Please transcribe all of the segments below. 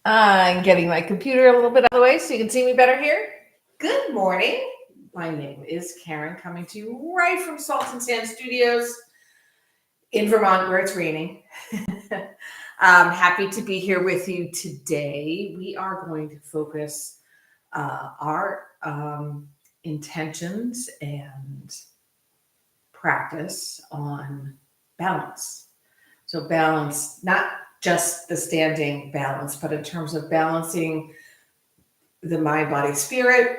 I'm getting my computer a little bit out of the way so you can see me better here. Good morning. My name is Karen, coming to you right from Salt and Sand Studios in Vermont, where it's raining. Happy to be here with you today. We are going to focus our intentions and practice on balance. So balance, not just the standing balance, but in terms of balancing the mind, body, spirit,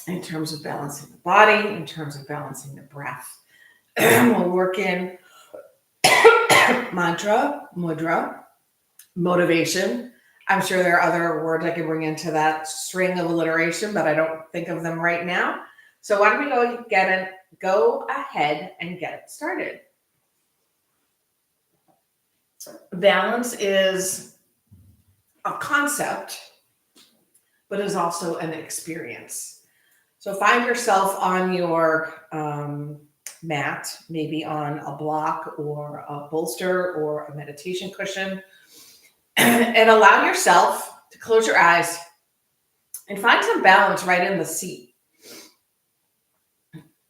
in terms of balancing the body, in terms of balancing the breath. We'll work in mantra, mudra, motivation. I'm sure there are other words I can bring into that string of alliteration, but I don't think of them right now. So why don't we go ahead and get it started. Balance is a concept, but is also an experience. So find yourself on your mat, maybe on a block or a bolster or a meditation cushion, and allow yourself to close your eyes and find some balance right in the seat.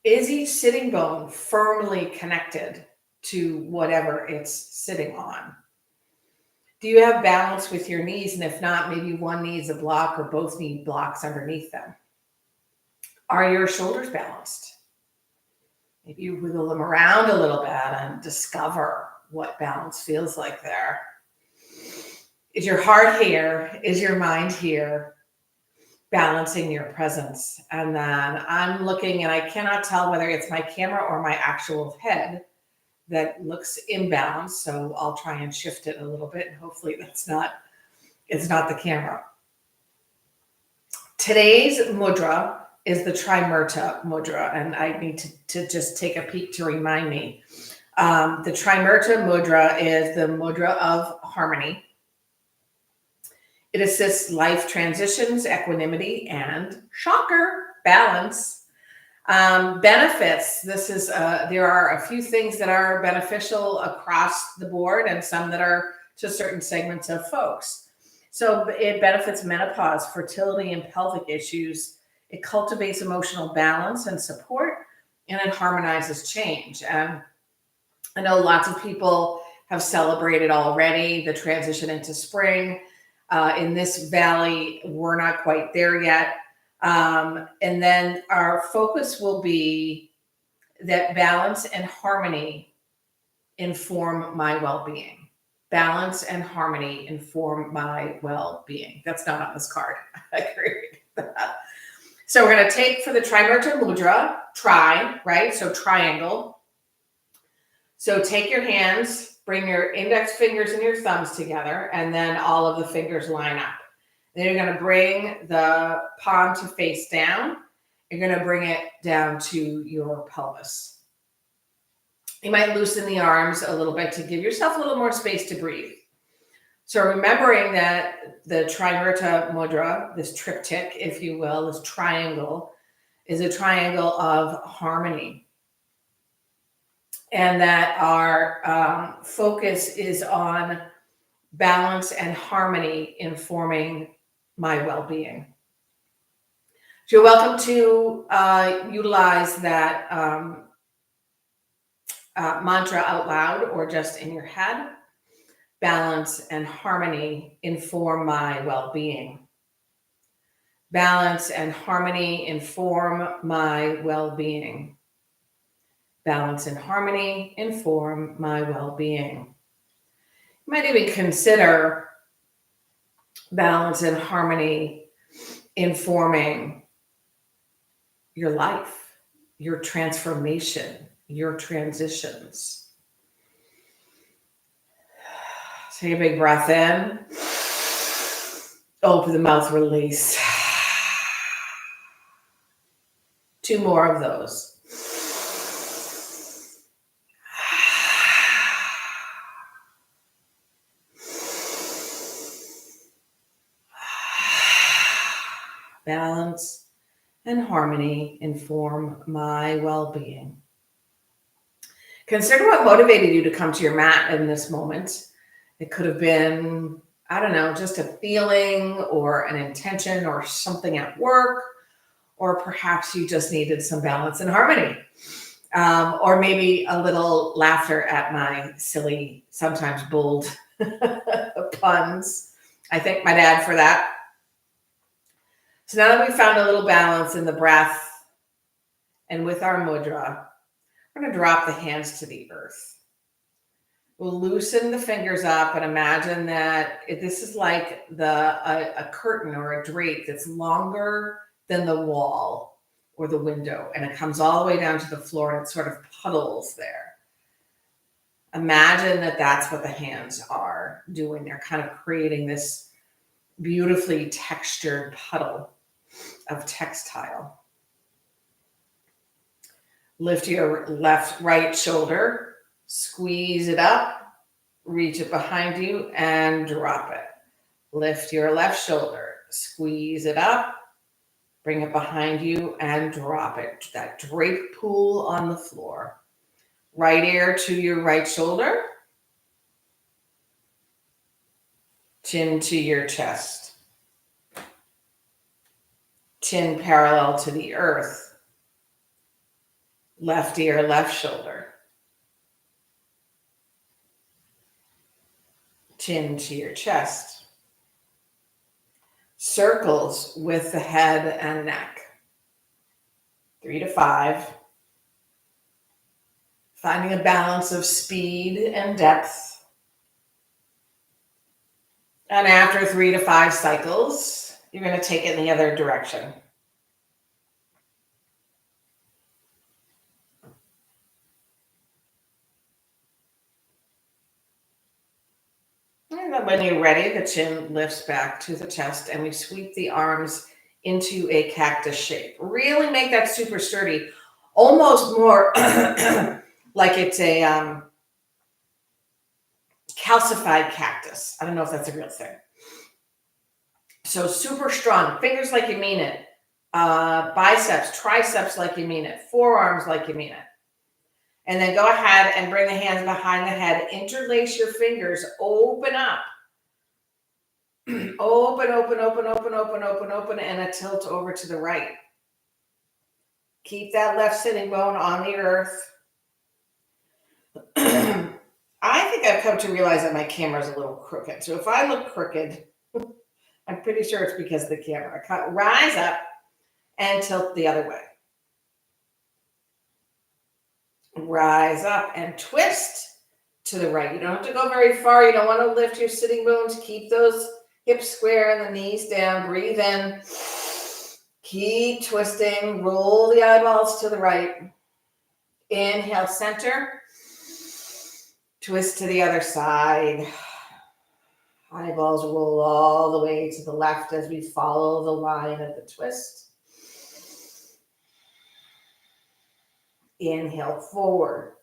Is each sitting bone firmly connected to whatever it's sitting on? Do you have balance with your knees? And if not, maybe one needs a block or both need blocks underneath them. Are your shoulders balanced? Maybe you wiggle them around a little bit and discover what balance feels like there. Is your heart here? Is your mind here? Balancing your presence. And then I'm looking and I cannot tell whether it's my camera or my actual head that looks imbalanced. So I'll try and shift it a little bit and hopefully it's not the camera. Today's mudra is the Trimurta mudra, and I need to just take a peek to remind me. The Trimurta mudra is the mudra of harmony. It assists life transitions, equanimity, and shocker, balance. Benefits. There are a few things that are beneficial across the board and some that are to certain segments of folks. So it benefits menopause, fertility, and pelvic issues. It cultivates emotional balance and support, and it harmonizes change. And I know lots of people have celebrated already the transition into spring. In this valley, we're not quite there yet. And then our focus will be that balance and harmony inform my well-being. Balance and harmony inform my well-being. That's not on this card. I agree with that. So we're going to take for the Trimurta mudra, right? So triangle. So take your hands, bring your index fingers and your thumbs together, and then all of the fingers line up. Then you're going to bring the palm to face down. You're going to bring it down to your pelvis. You might loosen the arms a little bit to give yourself a little more space to breathe. So remembering that the Trimurta mudra, this triptych, if you will, this triangle, is a triangle of harmony. And that our focus is on balance and harmony informing my well-being. So you're welcome to utilize that mantra out loud or just in your head. Balance and harmony inform my well-being. Balance and harmony inform my well-being. Balance and harmony inform my well-being. You might even consider balance and harmony informing your life, your transformation, your transitions. Take a big breath in. Open the mouth, release. 2 more of those. Balance and harmony inform my well-being. Consider what motivated you to come to your mat in this moment. It could have been I don't know, just a feeling or an intention or something at work, or perhaps you just needed some balance and harmony. Or maybe a little laughter at my silly, sometimes bold puns. I thank my dad for that. So now that we found a little balance in the breath and with our mudra, we're going to drop the hands to the earth. We'll loosen the fingers up and imagine that this is like a curtain or a drape that's longer than the wall or the window, and it comes all the way down to the floor and it sort of puddles there. Imagine that that's what the hands are doing. They're kind of creating this beautifully textured puddle of textile. Lift your right shoulder, squeeze it up, reach it behind you and drop it. Lift your left shoulder, squeeze it up, bring it behind you and drop it. That drape pool on the floor. Right ear to your right shoulder. Chin to your chest. Chin parallel to the earth. Left ear, left shoulder. Chin to your chest. Circles with the head and neck. 3 to 5. Finding a balance of speed and depth. And after 3 to 5 cycles, you're going to take it in the other direction. And then when you're ready, the chin lifts back to the chest and we sweep the arms into a cactus shape. Really make that super sturdy, almost more like it's a calcified cactus. I don't know if that's a real thing. So super strong, fingers like you mean it, biceps, triceps like you mean it, forearms like you mean it. And then go ahead and bring the hands behind the head, interlace your fingers, open up. Open, open, open, open, open, open, open, and a tilt over to the right. Keep that left sitting bone on the earth. I think I've come to realize that my camera is a little crooked. So if I look crooked, I'm pretty sure it's because of the camera. Rise up and tilt the other way. Rise up and twist to the right. You don't have to go very far. You don't want to lift your sitting bones. Keep those hips square and the knees down. Breathe in. Keep twisting. Roll the eyeballs to the right. Inhale, center. Twist to the other side. Eyeballs roll all the way to the left as we follow the line of the twist. Inhale, forward.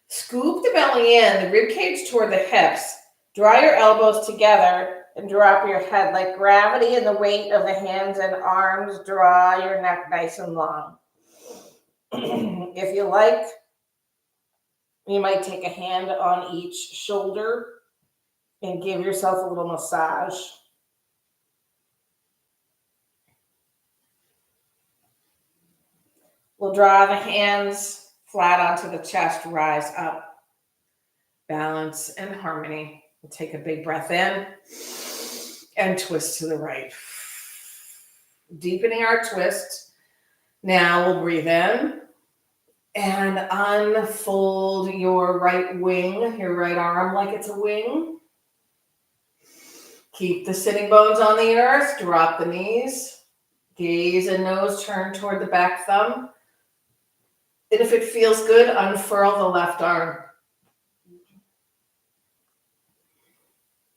Scoop the belly in, the rib cage toward the hips. Draw your elbows together and drop your head like gravity and the weight of the hands and arms. Draw your neck nice and long. If you like, you might take a hand on each shoulder and give yourself a little massage. We'll draw the hands flat onto the chest, rise up. Balance and harmony. We'll take a big breath in and twist to the right. Deepening our twist. Now we'll breathe in and unfold your right wing, your right arm like it's a wing. Keep the sitting bones on the earth. Drop the knees. Gaze and nose turn toward the back thumb. And if it feels good, unfurl the left arm.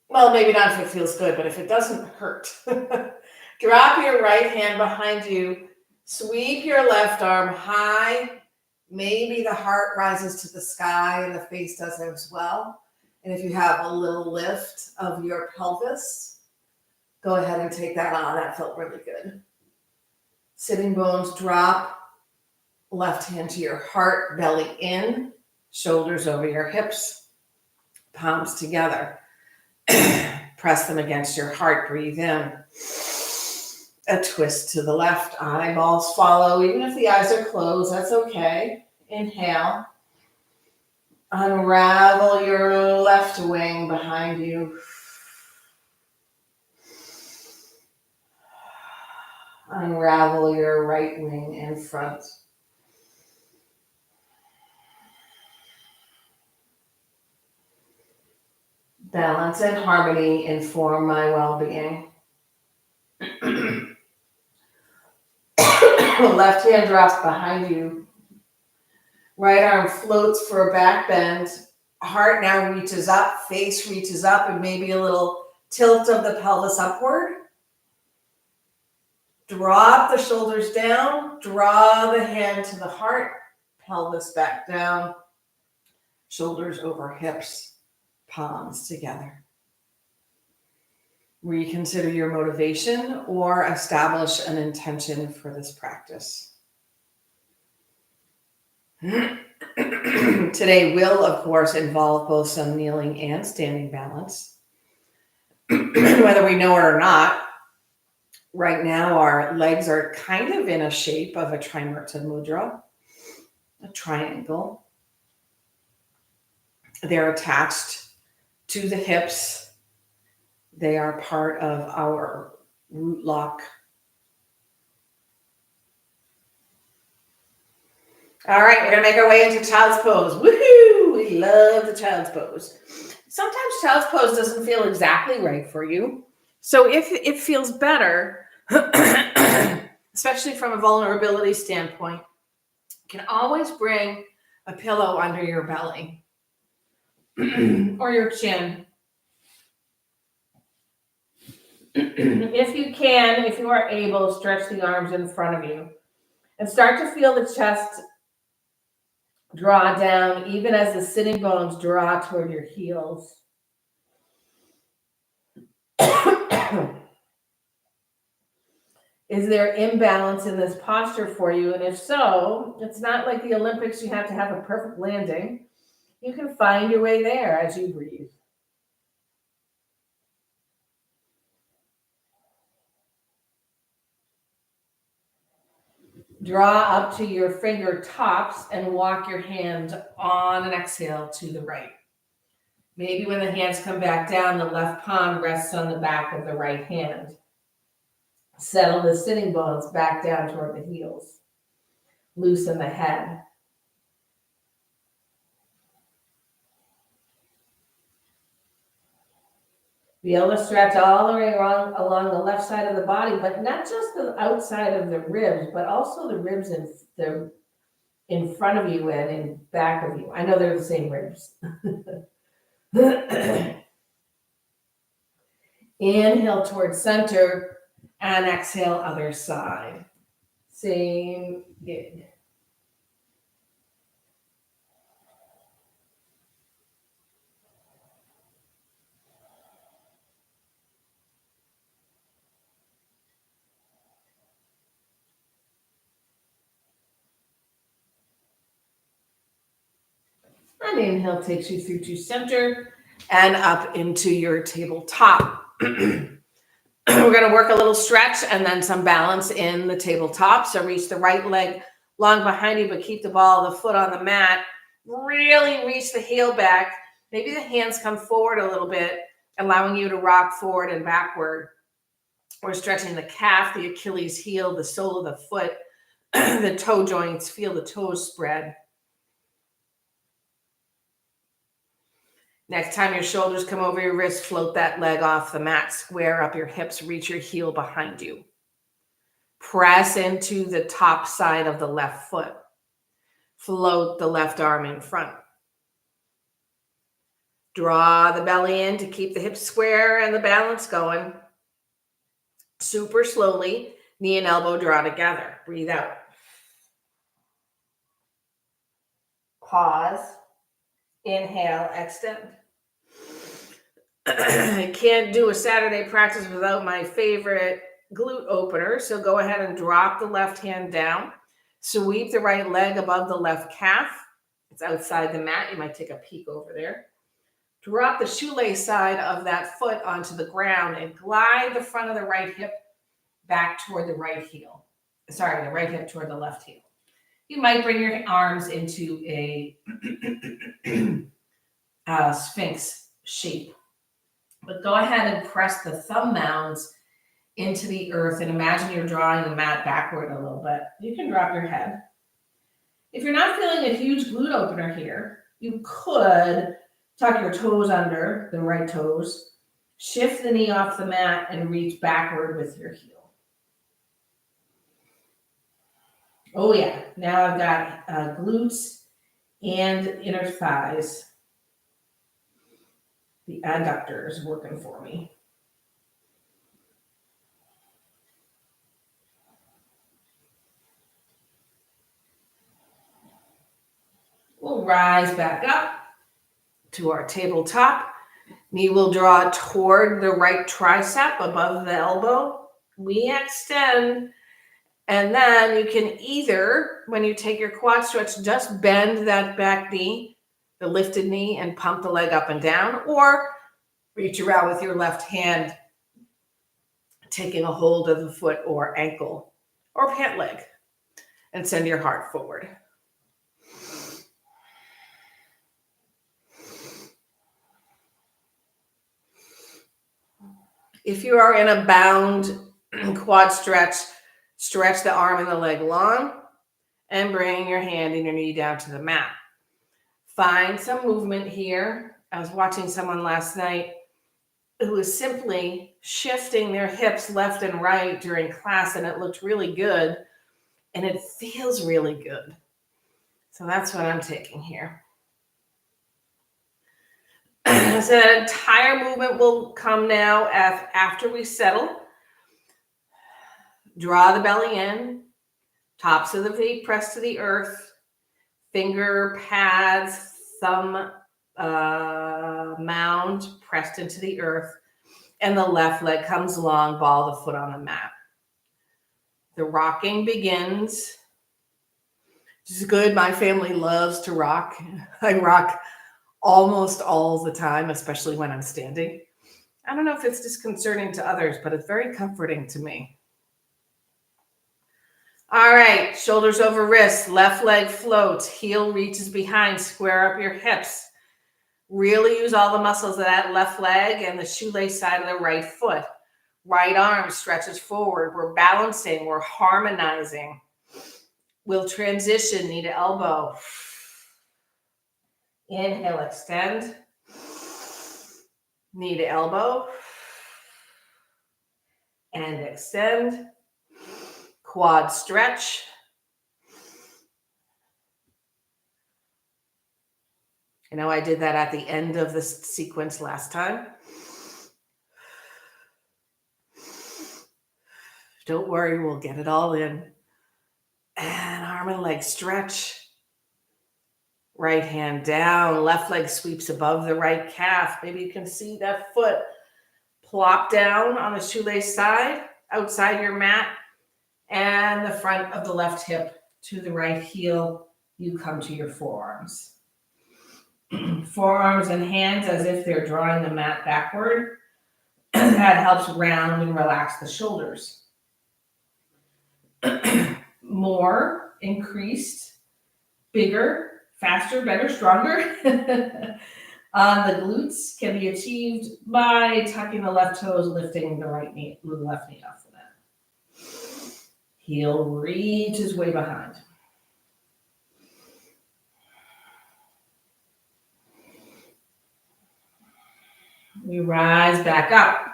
Well, maybe not if it feels good, but if it doesn't hurt. Drop your right hand behind you. Sweep your left arm high. Maybe the heart rises to the sky and the face does as well. And if you have a little lift of your pelvis, go ahead and take that on. That felt really good. Sitting bones drop. Left hand to your heart, belly in, shoulders over your hips, palms together. Press them against your heart. Breathe in. A twist to the left. Eyeballs follow. Even if the eyes are closed, that's okay. Inhale. Unravel your left wing behind you. Unravel your right wing in front. Balance and harmony inform my well-being. Left hand drops behind you. Right arm floats for a back bend. Heart now reaches up, face reaches up, and maybe a little tilt of the pelvis upward. Drop the shoulders down. Draw the hand to the heart. Pelvis back down. Shoulders over hips. Palms together. Reconsider your motivation or establish an intention for this practice. Today will, of course, involve both some kneeling and standing balance. Whether we know it or not, right now our legs are kind of in a shape of a trimurta mudra, a triangle. They're attached to the hips. They are part of our root lock. All right, we're going to make our way into child's pose. Woohoo! We love the child's pose. Sometimes child's pose doesn't feel exactly right for you. So if it feels better, especially from a vulnerability standpoint, you can always bring a pillow under your belly or your chin. If you can, if you are able, stretch the arms in front of you and start to feel the chest draw down, even as the sitting bones draw toward your heels. Is there imbalance in this posture for you? And if so, it's not like the Olympics, you have to have a perfect landing. You can find your way there as you breathe. Draw up to your fingertips and walk your hand on an exhale to the right. Maybe when the hands come back down, the left palm rests on the back of the right hand. Settle the sitting bones back down toward the heels. Loosen the head. Be able to stretch all the way along the left side of the body, but not just the outside of the ribs, but also the ribs in front of you and in back of you. I know they're the same ribs. Inhale towards center and exhale other side. Same gig. And inhale takes you through to center and up into your tabletop. We're going to work a little stretch and then some balance in the tabletop. So reach the right leg long behind you, but keep the ball of the foot on the mat. Really reach the heel back. Maybe the hands come forward a little bit, allowing you to rock forward and backward. We're stretching the calf, the Achilles heel, the sole of the foot, the toe joints. Feel the toes spread. Next time your shoulders come over your wrist, float that leg off the mat, square up your hips, reach your heel behind you. Press into the top side of the left foot. Float the left arm in front. Draw the belly in to keep the hips square and the balance going. Super slowly, knee and elbow draw together. Breathe out. Pause. Inhale, extend. I can't do a Saturday practice without my favorite glute opener. So go ahead and drop the left hand down. Sweep the right leg above the left calf. It's outside the mat. You might take a peek over there. Drop the shoelace side of that foot onto the ground and glide the front of the right hip back toward the right heel. Sorry, the right hip toward the left heel. You might bring your arms into a Sphinx shape. But go ahead and press the thumb mounds into the earth and imagine you're drawing the mat backward a little bit. You can drop your head. If you're not feeling a huge glute opener here, you could tuck your toes under the right toes, shift the knee off the mat, and reach backward with your heel. Oh yeah, now I've got glutes and inner thighs. The adductors working for me. We'll rise back up to our tabletop. Knee will draw toward the right tricep above the elbow. We extend, and then you can either, when you take your quad stretch, just bend that back knee, the lifted knee, and pump the leg up and down, or reach around with your left hand, taking a hold of the foot or ankle or pant leg, and send your heart forward. If you are in a bound quad stretch, stretch the arm and the leg long and bring your hand and your knee down to the mat. Find some movement here. I was watching someone last night who was simply shifting their hips left and right during class, and it looked really good, and it feels really good. So that's what I'm taking here. So that entire movement will come now after we settle. Draw the belly in, tops of the feet press to the earth, finger pads, thumb mound pressed into the earth, and the left leg comes long, ball the foot on the mat. The rocking begins. This is good. My family loves to rock. I rock almost all the time, especially when I'm standing. I don't know if it's disconcerting to others, but it's very comforting to me. All right, shoulders over wrists, left leg floats, heel reaches behind, square up your hips. Really use all the muscles of that left leg and the shoelace side of the right foot. Right arm stretches forward. We're balancing, we're harmonizing. We'll transition knee to elbow. Inhale, extend. Knee to elbow. And extend. Quad stretch. I know I did that at the end of the sequence last time. Don't worry, we'll get it all in. And arm and leg stretch. Right hand down, left leg sweeps above the right calf. Maybe you can see that foot plop down on the shoelace side, outside your mat, and the front of the left hip to the right heel. You come to your forearms. Forearms and hands as if they're drawing the mat backward. That helps round and relax the shoulders. More, increased, bigger, faster, better, stronger on the glutes can be achieved by tucking the left toes, lifting the left knee off the mat. Heel reaches way behind. We rise back up.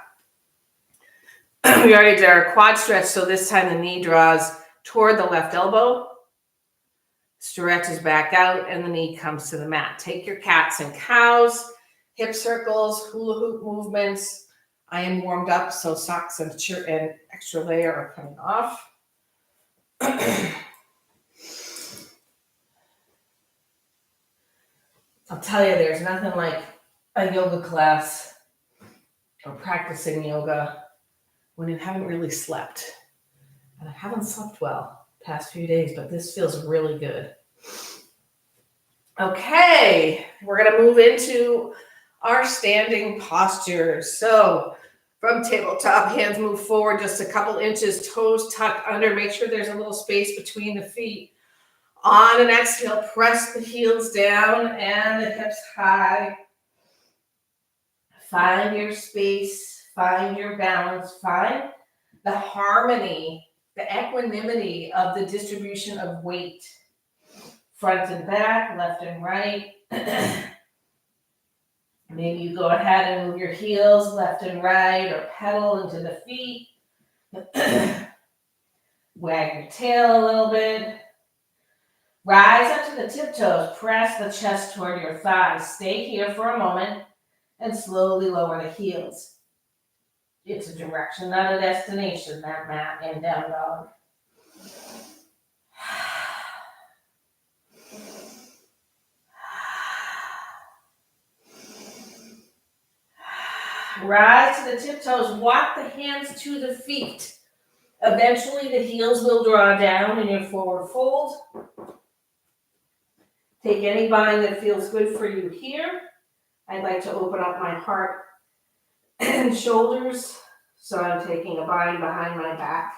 We already did our quad stretch, so this time the knee draws toward the left elbow, stretches back out, and the knee comes to the mat. Take your cats and cows, hip circles, hula hoop movements. I am warmed up, so socks and extra layer are coming off. I'll tell you, there's nothing like a yoga class or practicing yoga when you haven't really slept. And I haven't slept well the past few days, but this feels really good. Okay, we're going to move into our standing posture. So from tabletop, hands move forward just a couple inches, toes tucked under. Make sure there's a little space between the feet. On an exhale, press the heels down and the hips high. Find your space, find your balance, find the harmony, the equanimity of the distribution of weight. Front and back, left and right. Maybe you go ahead and move your heels left and right or pedal into the feet. Wag your tail a little bit. Rise up to the tiptoes. Press the chest toward your thighs. Stay here for a moment and slowly lower the heels. It's a direction, not a destination, that mat and down dog. Rise to the tiptoes. Walk the hands to the feet. Eventually, the heels will draw down in your forward fold. Take any bind that feels good for you here. I'd like to open up my heart and shoulders, so I'm taking a bind behind my back.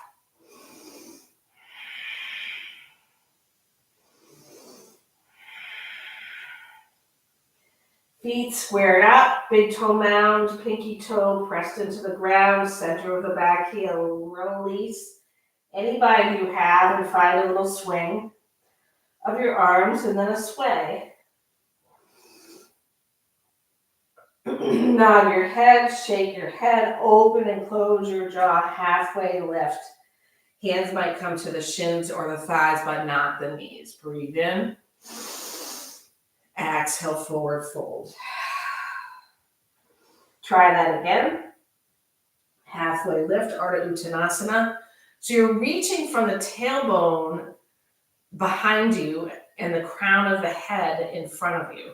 Feet squared up, big toe mound, pinky toe pressed into the ground, center of the back heel. Release any bind you have and find a little swing of your arms and then a sway. Nod your head, shake your head, open and close your jaw, halfway lift. Hands might come to the shins or the thighs, but not the knees. Breathe in. Exhale, forward fold. Try that again. Halfway lift, Ardha Uttanasana. So you're reaching from the tailbone behind you and the crown of the head in front of you.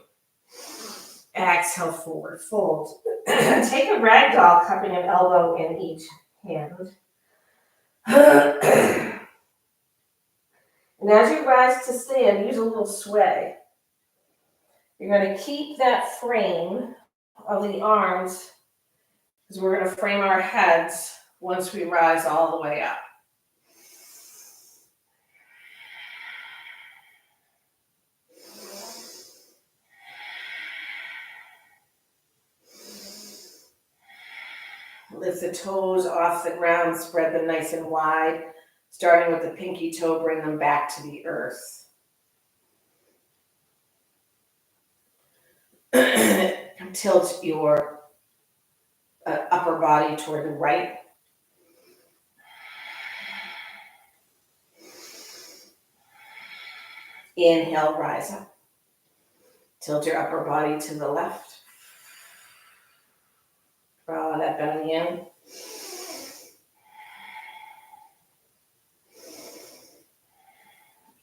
Exhale, forward fold. Take a ragdoll, cupping an elbow in each hand. And as you rise to stand, use a little sway. You're going to keep that frame of the arms, because we're going to frame our heads once we rise all the way up. Lift the toes off the ground, spread them nice and wide. Starting with the pinky toe, bring them back to the earth. Tilt your upper body toward the right. Inhale, rise up. Tilt your upper body to the left. Draw that belly in.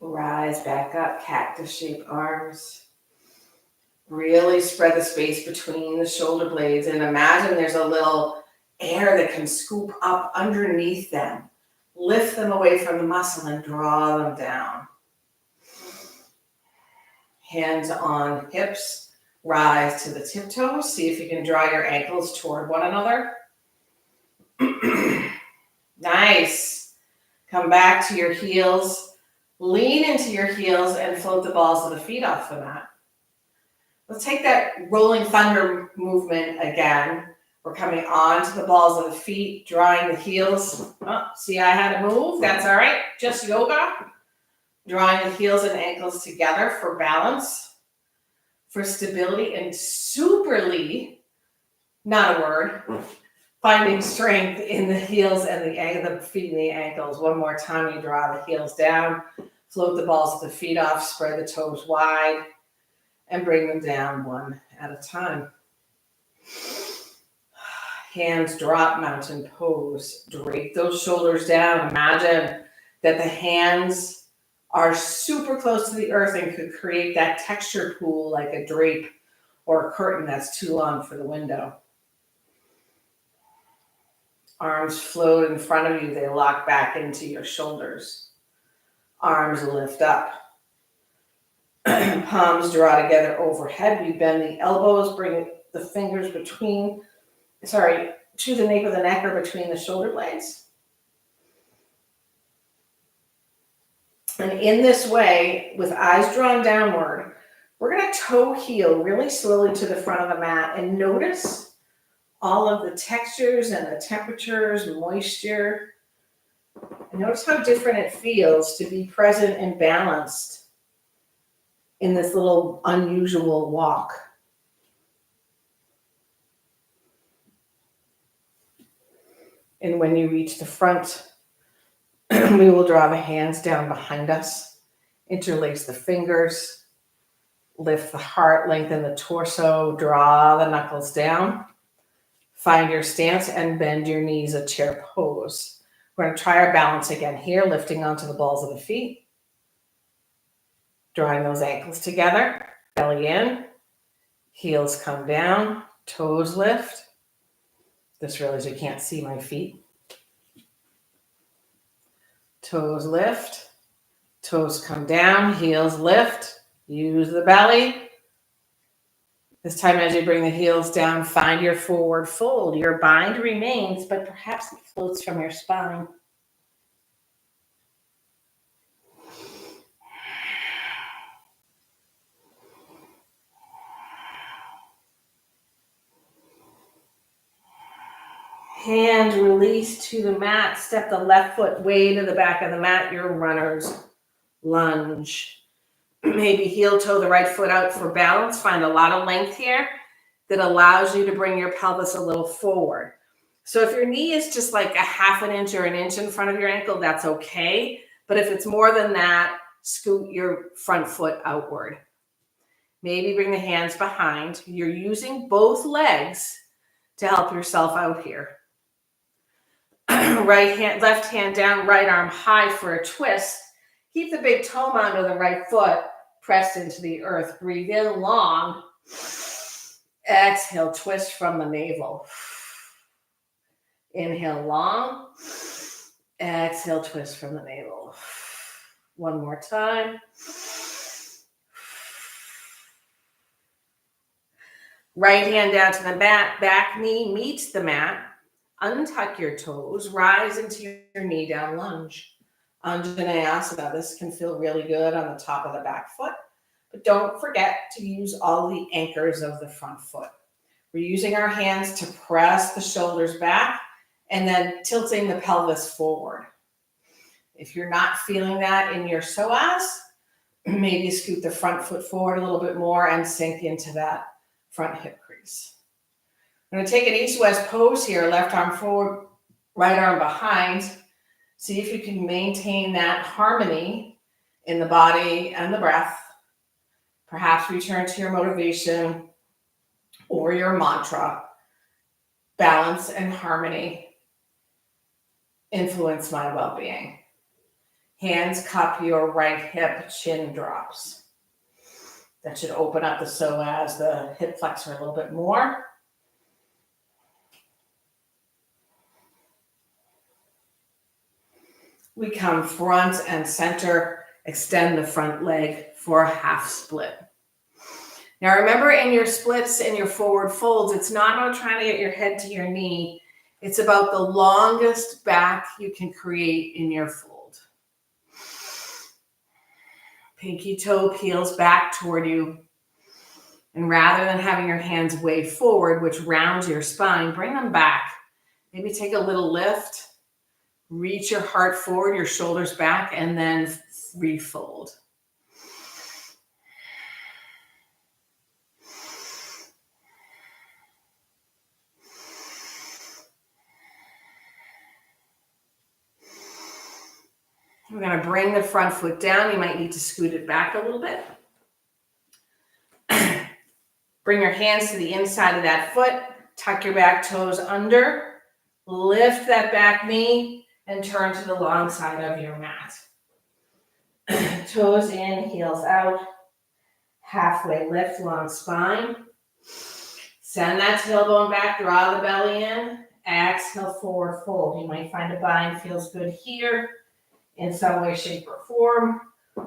Rise back up, cactus-shaped arms. Really spread the space between the shoulder blades and imagine there's a little air that can scoop up underneath them. Lift them away from the muscle and draw them down. Hands on hips, rise to the tiptoes. See if you can draw your ankles toward one another. Nice. Come back to your heels. Lean into your heels and float the balls of the feet off the mat. Let's take that rolling thunder movement again. We're coming on to the balls of the feet, drawing the heels. Oh, see, I had to move. That's all right. Just yoga. Drawing the heels and ankles together for balance, for stability, and superly, not a word, finding strength in the heels and the feet and the ankles. One more time, you draw the heels down, float the balls of the feet off, spread the toes wide, and bring them down one at a time. Hands drop, mountain pose. Drape those shoulders down. Imagine that the hands are super close to the earth and could create that texture pool like a drape or a curtain that's too long for the window. Arms float in front of you. They lock back into your shoulders. Arms lift up. Palms draw together overhead. We bend the elbows, bring the fingers between, to the nape of the neck or between the shoulder blades. And in this way, with eyes drawn downward, we're going to toe heel really slowly to the front of the mat and notice all of the textures and the temperatures, moisture. And notice how different it feels to be present and balanced in this little unusual walk. And when you reach the front, we will draw the hands down behind us, interlace the fingers, lift the heart, lengthen the torso, draw the knuckles down. Find your stance and bend your knees, a chair pose. We're going to try our balance again here, lifting onto the balls of the feet. Drawing those ankles together, belly in, heels come down, toes lift. Just realize you can't see my feet. Toes lift, toes come down, heels lift. Use the belly. This time as you bring the heels down, find your forward fold. Your bind remains, but perhaps it floats from your spine. Hand release to the mat. Step the left foot way to the back of the mat. Your runner's lunge. Maybe heel toe the right foot out for balance. Find a lot of length here that allows you to bring your pelvis a little forward. So if your knee is just like a half an inch or an inch in front of your ankle, that's okay. But if it's more than that, scoot your front foot outward. Maybe bring the hands behind. You're using both legs to help yourself out here. Right hand, left hand down, right arm high for a twist. Keep the big toe mound of the right foot pressed into the earth. Breathe in long. Exhale, twist from the navel. Inhale long. Exhale, twist from the navel. One more time. Right hand down to the mat. Back knee meets the mat. Untuck your toes. Rise into your knee down lunge. Anjaneyasana. This can feel really good on the top of the back foot. But don't forget to use all the anchors of the front foot. We're using our hands to press the shoulders back and then tilting the pelvis forward. If you're not feeling that in your psoas, maybe scoot the front foot forward a little bit more and sink into that front hip crease. I'm going to take an east-west pose here. Left arm forward, right arm behind. See if you can maintain that harmony in the body and the breath. Perhaps return to your motivation or your mantra. Balance and harmony influence my well-being. Hands cup your right hip, chin drops. That should open up the psoas, the hip flexor a little bit more. We come front and center, extend the front leg for a half split. Now remember, in your splits and your forward folds, it's not about trying to get your head to your knee. It's about the longest back you can create in your fold. Pinky toe peels back toward you. And rather than having your hands way forward, which rounds your spine, bring them back. Maybe take a little lift. Reach your heart forward, your shoulders back, and then refold. We're going to bring the front foot down. You might need to scoot it back a little bit. Bring your hands to the inside of that foot. Tuck your back toes under. Lift that back knee and turn to the long side of your mat. Toes in, heels out. Halfway lift, long spine. Send that tailbone back, draw the belly in. Exhale, forward fold. You might find a bind feels good here in some way, shape, or form.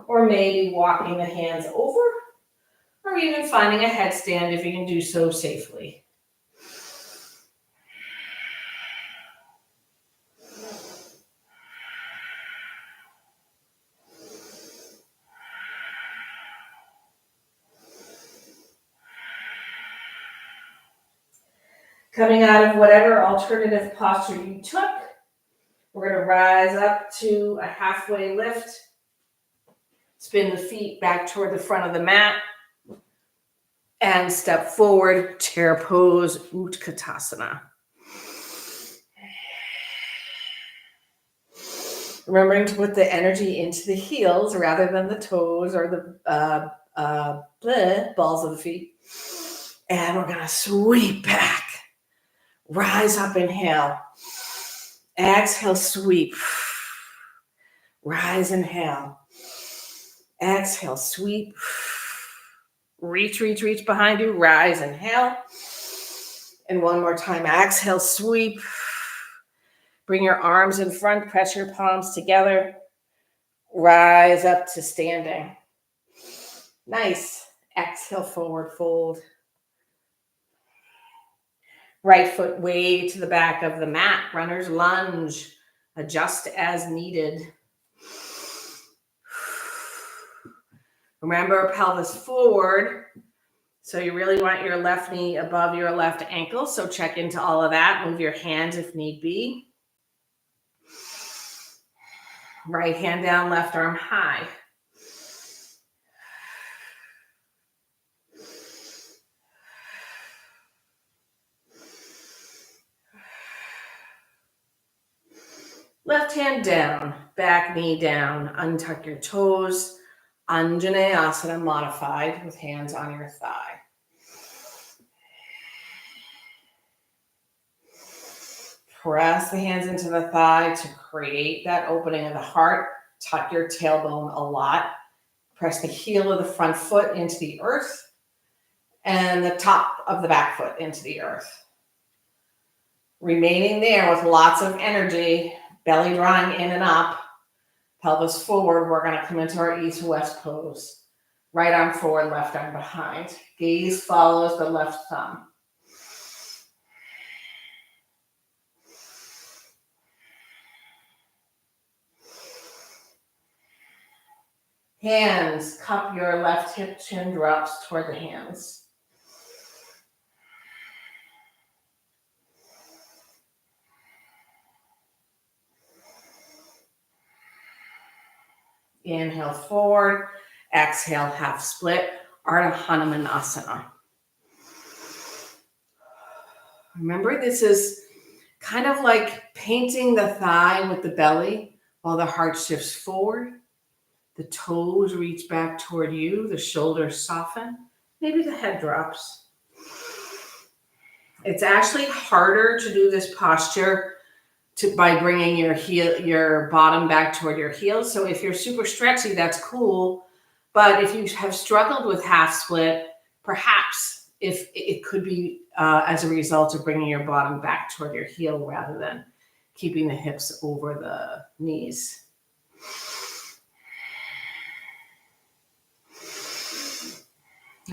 Or maybe walking the hands over or even finding a headstand if you can do so safely. Coming out of whatever alternative posture you took, we're going to rise up to a halfway lift. Spin the feet back toward the front of the mat. And step forward, chair pose, Utkatasana. Remembering to put the energy into the heels rather than the toes or the balls of the feet. And we're going to sweep back. Rise up, inhale. Exhale, sweep. Rise, inhale. Exhale, sweep. Reach behind you. Rise, inhale. And one more time. Exhale, sweep. Bring your arms in front. Press your palms together. Rise up to standing. Nice. Exhale, forward fold. Right foot way to the back of the mat. Runner's lunge. Adjust as needed. Remember, pelvis forward. So you really want your left knee above your left ankle. So check into all of that. Move your hands if need be. Right hand down, left arm high. Left hand down, back knee down, untuck your toes. Anjaneyasana modified with hands on your thigh. Press the hands into the thigh to create that opening of the heart. Tuck your tailbone a lot. Press the heel of the front foot into the earth and the top of the back foot into the earth. Remaining there with lots of energy, belly drawing in and up, pelvis forward. We're going to come into our east-west pose. Right arm forward, left arm behind. Gaze follows the left thumb. Hands, cup your left hip, chin drops toward the hands. Inhale forward, exhale half split, Ardha Hanumanasana. Remember, this is kind of like painting the thigh with the belly while the heart shifts forward. The toes reach back toward you, the shoulders soften, maybe the head drops. It's actually harder to do this posture by bringing your bottom back toward your heels. So if you're super stretchy, that's cool. But if you have struggled with half split, perhaps if it could be as a result of bringing your bottom back toward your heel rather than keeping the hips over the knees.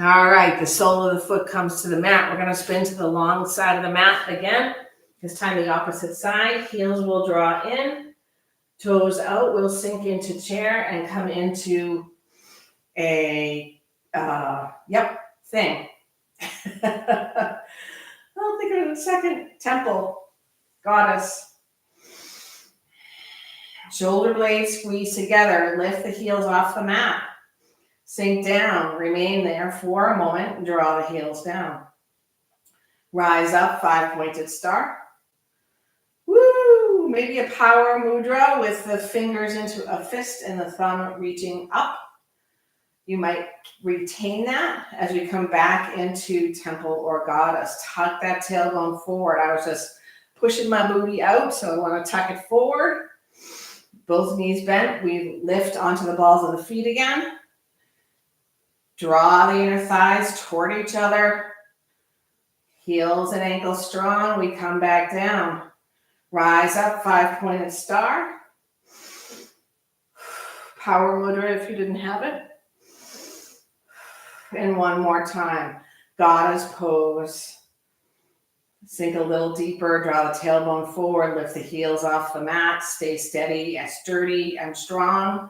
All right, the sole of the foot comes to the mat. We're going to spin to the long side of the mat again. This time the opposite side. Heels will draw in. Toes out. We'll sink into chair and come into a, thing. I'll think of it in a second. Temple. Goddess. Shoulder blades squeeze together. Lift the heels off the mat. Sink down. Remain there for a moment and draw the heels down. Rise up, 5-pointed star. Woo! Maybe a power mudra with the fingers into a fist and the thumb reaching up. You might retain that as we come back into temple or goddess. Tuck that tailbone forward. I was just pushing my booty out, so I want to tuck it forward. Both knees bent. We lift onto the balls of the feet again. Draw the inner thighs toward each other. Heels and ankles strong. We come back down. Rise up, 5-pointed star. Power mudra if you didn't have it. And one more time. Goddess pose. Sink a little deeper, draw the tailbone forward, lift the heels off the mat, stay steady and sturdy and strong.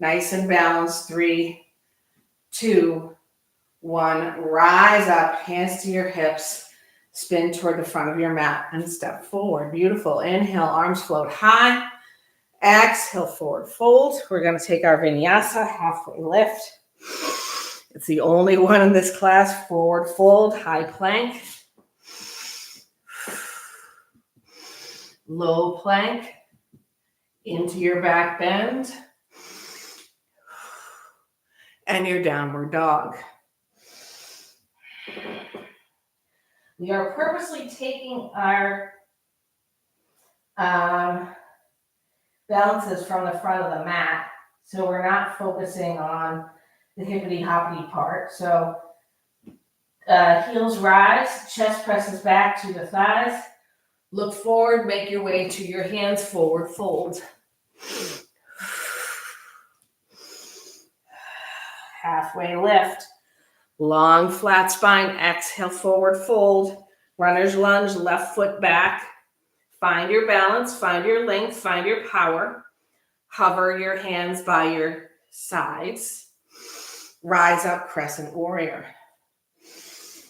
Nice and balanced. 3, 2, 1. Rise up, hands to your hips, spin toward the front of your mat and step forward. Beautiful. Inhale, arms float high. Exhale, forward fold. We're going to take our vinyasa, halfway lift. It's the only one in this class. Forward fold, high plank. Low plank into your back bend. And your downward dog. We are purposely taking our balances from the front of the mat, so we're not focusing on the hippity-hoppity part. So heels rise, chest presses back to the thighs. Look forward, make your way to your hands, forward fold. Halfway lift. Long flat spine, exhale, forward fold. Runner's lunge, left foot back. Find your balance, find your length, find your power. Hover your hands by your sides. Rise up, crescent warrior.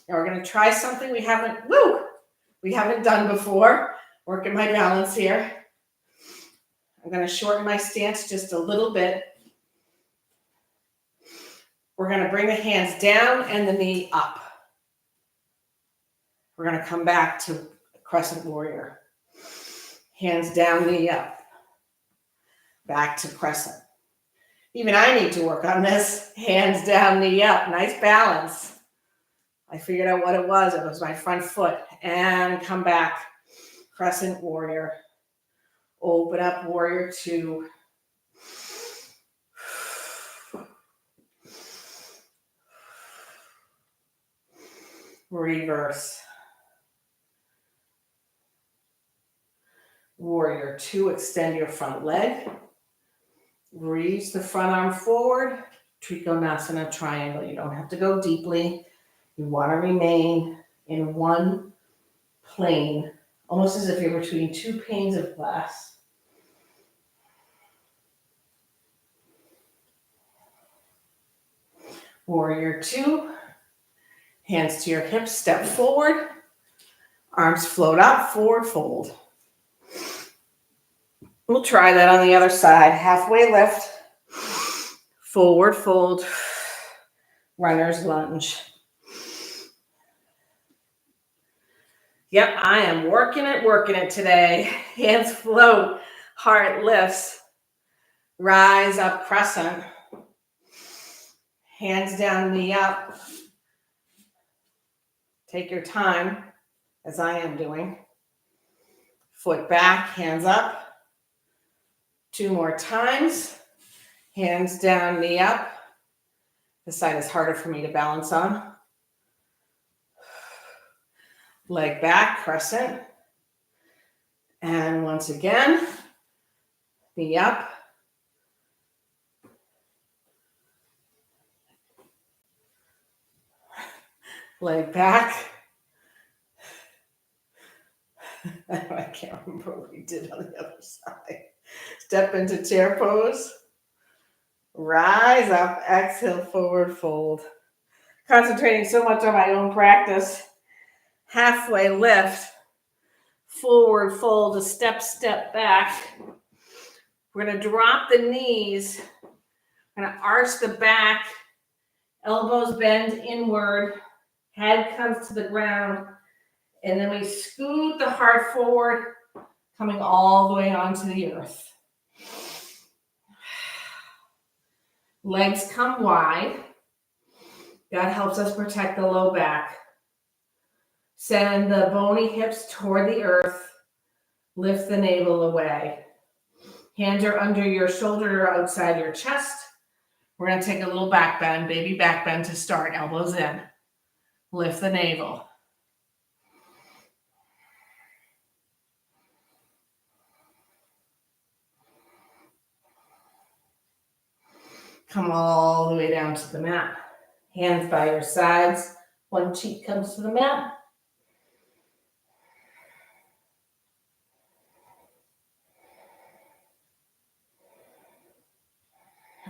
Now we're going to try something we haven't done before. Working my balance here. I'm going to shorten my stance just a little bit. We're going to bring the hands down and the knee up. We're going to come back to crescent warrior. Hands down, knee up. Back to crescent. Even I need to work on this. Hands down, knee up. Nice balance. I figured out what it was. It was my front foot. And come back. Crescent warrior. Open up, warrior 2. Reverse. Warrior 2, extend your front leg. Reach the front arm forward. Trikonasana triangle. You don't have to go deeply. You want to remain in one plane, almost as if you're between 2 panes of glass. Warrior 2. Hands to your hips, step forward. Arms float up, forward fold. We'll try that on the other side. Halfway lift, forward fold, runner's lunge. Yep, I am working it today. Hands float, heart lifts. Rise up, crescent. Hands down, knee up. Take your time, as I am doing. Foot back, hands up. 2 more times. Hands down, knee up. This side is harder for me to balance on. Leg back, crescent. And once again, knee up. Leg back. I can't remember what we did on the other side. Step into chair pose. Rise up, exhale, forward fold. Concentrating so much on my own practice. Halfway lift. Forward fold, a step back. We're going to drop the knees. We're going to arch the back. Elbows bend inward. Head comes to the ground. And then we scoot the heart forward, coming all the way onto the earth. Legs come wide. God helps us protect the low back. Send the bony hips toward the earth. Lift the navel away. Hands are under your shoulder or outside your chest. We're going to take a little back bend, baby back bend to start. Elbows in. Lift the navel. Come all the way down to the mat. Hands by your sides. One cheek comes to the mat.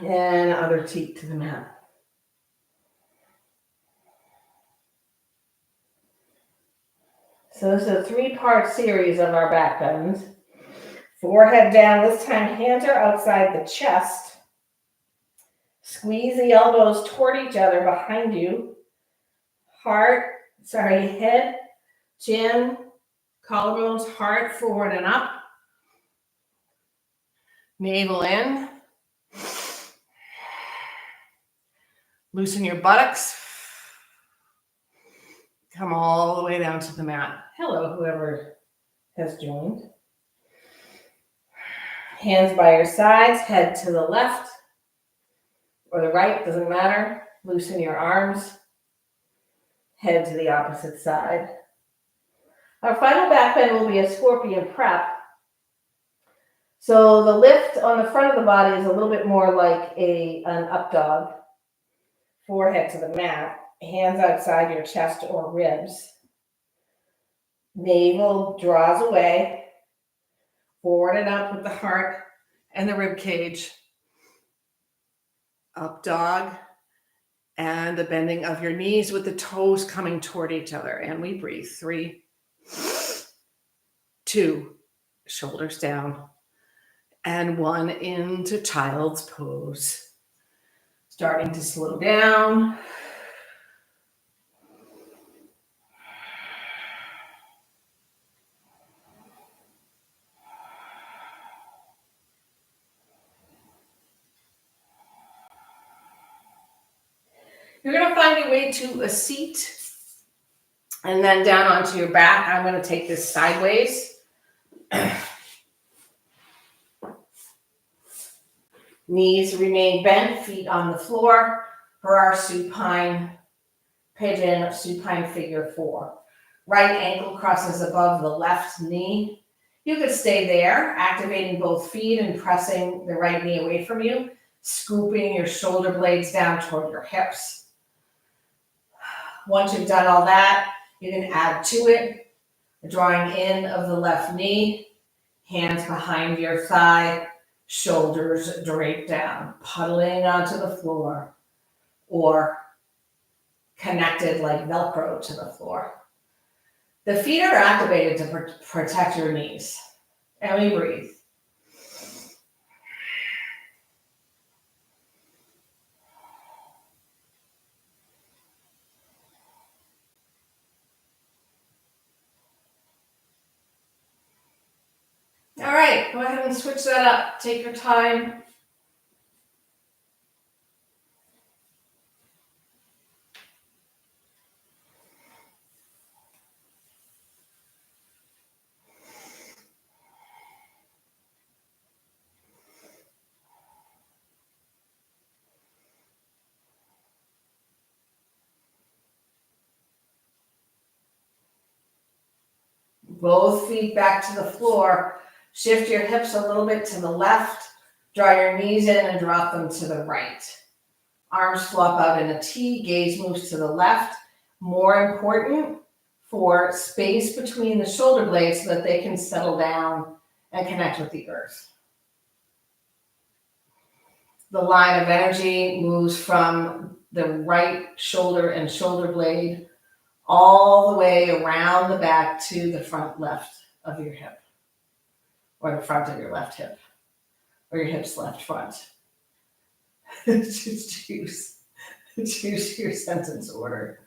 And other cheek to the mat. So this is a 3-part series of our back bends. Forehead down. This time hands are outside the chest. Squeeze the elbows toward each other behind you. Head, chin, collarbones, heart forward and up. Navel in. Loosen your buttocks. Come all the way down to the mat. Hello, whoever has joined. Hands by your sides, head to the left or the right, doesn't matter. Loosen your arms. Head to the opposite side. Our final back bend will be a scorpion prep. So the lift on the front of the body is a little bit more like an up dog. Forehead to the mat. Hands outside your chest or ribs. Navel draws away. Forward and up with the heart and the rib cage. Up dog. And the bending of your knees with the toes coming toward each other. And we breathe. 3, 2, shoulders down. And 1 into child's pose. Starting to slow down. You're going to find your way to a seat and then down onto your back. I'm going to take this sideways. Knees remain bent, feet on the floor for our supine pigeon, supine figure 4. Right ankle crosses above the left knee. You could stay there, activating both feet and pressing the right knee away from you, scooping your shoulder blades down toward your hips. Once you've done all that, you can add to it the drawing in of the left knee, hands behind your thigh, shoulders draped down, puddling onto the floor, or connected like Velcro to the floor. The feet are activated to protect your knees. And we breathe. All right, go ahead and switch that up. Take your time. Both feet back to the floor. Shift your hips a little bit to the left. Draw your knees in and drop them to the right. Arms flop out in a T. Gaze moves to the left. More important, for space between the shoulder blades so that they can settle down and connect with the earth. The line of energy moves from the right shoulder and shoulder blade all the way around the back to the front left of your hip, or the front of your left hip, or your hip's left front. Just choose your sentence order.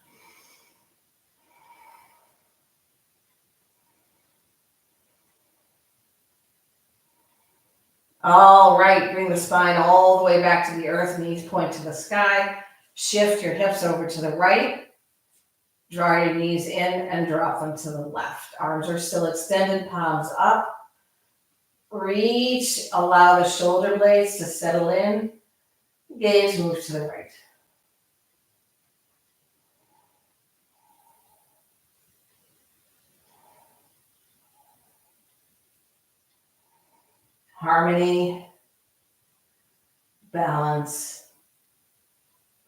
All right, bring the spine all the way back to the earth, knees point to the sky. Shift your hips over to the right. Draw your knees in and drop them to the left. Arms are still extended, palms up. Reach, allow the shoulder blades to settle in. Gaze moves to the right. Harmony, balance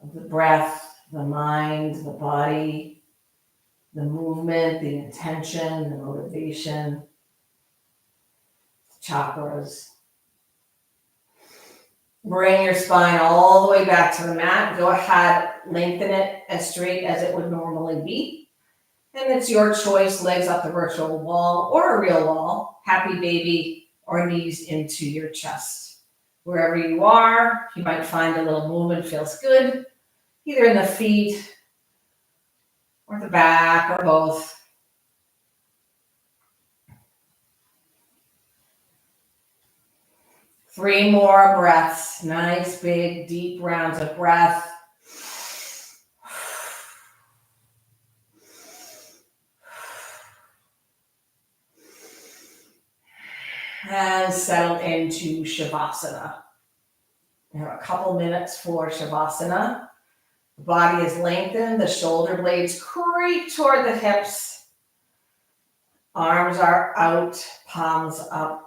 of the breath the mind, the body, the movement, the intention, the motivation, chakras. Bring your spine all the way back to the mat. Go ahead, lengthen it as straight as it would normally be. And it's your choice, legs up the virtual wall or a real wall, happy baby, or knees into your chest. Wherever you are, you might find a little movement feels good, either in the feet or the back or both. Three more breaths. Nice, big, deep rounds of breath. And settle into Shavasana. We have a couple minutes for Shavasana. The body is lengthened. The shoulder blades creep toward the hips. Arms are out, palms up.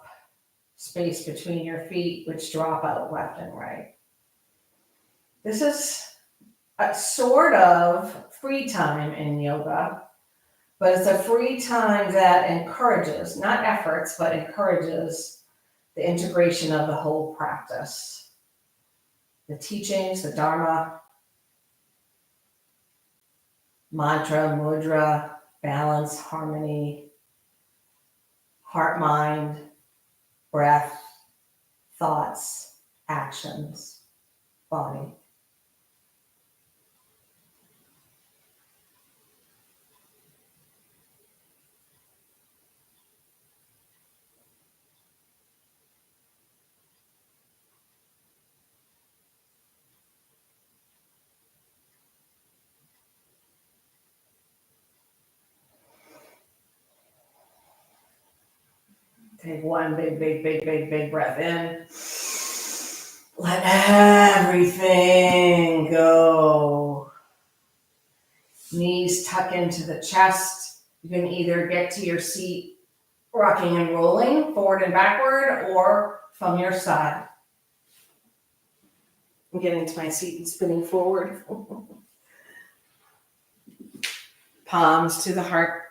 Space between your feet, which drop out left and right. This is a sort of free time in yoga, but it's a free time that encourages, not efforts, but encourages the integration of the whole practice. The teachings, the Dharma, mantra, mudra, balance, harmony, heart, mind, breath, thoughts, actions, body. Take one big breath in. Let everything go. Knees tuck into the chest. You can either get to your seat, rocking and rolling forward and backward, or from your side. I'm getting to my seat and spinning forward. Palms to the heart.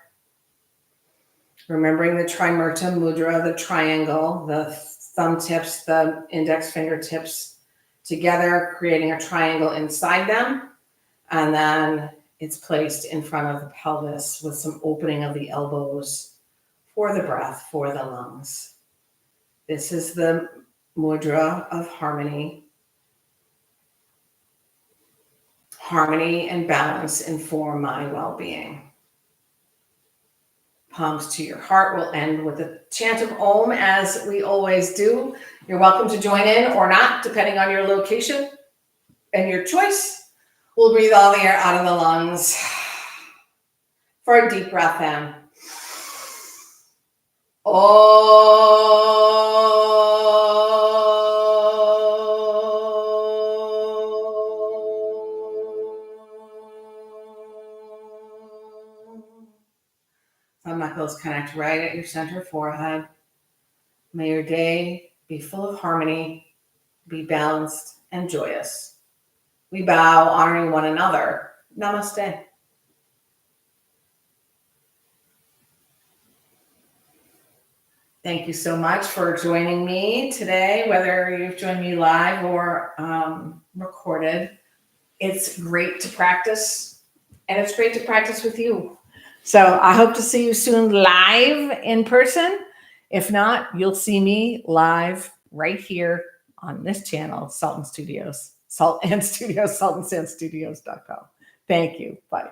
Remembering the trimurta mudra, the triangle, the thumb tips, the index fingertips together, creating a triangle inside them. And then it's placed in front of the pelvis with some opening of the elbows for the breath, for the lungs. This is the mudra of harmony. Harmony and balance inform my well-being. Palms to your heart. We'll end with a chant of Om, as we always do. You're welcome to join in or not, depending on your location and your choice. We'll breathe all the air out of the lungs for a deep breath in. Thumb knuckles connect right at your center forehead. May your day be full of harmony, be balanced and joyous. We bow, honoring one another. Namaste. Thank you so much for joining me today, whether you've joined me live or recorded. It's great to practice, and it's great to practice with you. So I hope to see you soon live in person. If not, you'll see me live right here on this channel, Salt and Studios, SaltandStudios.com. Thank you. Bye.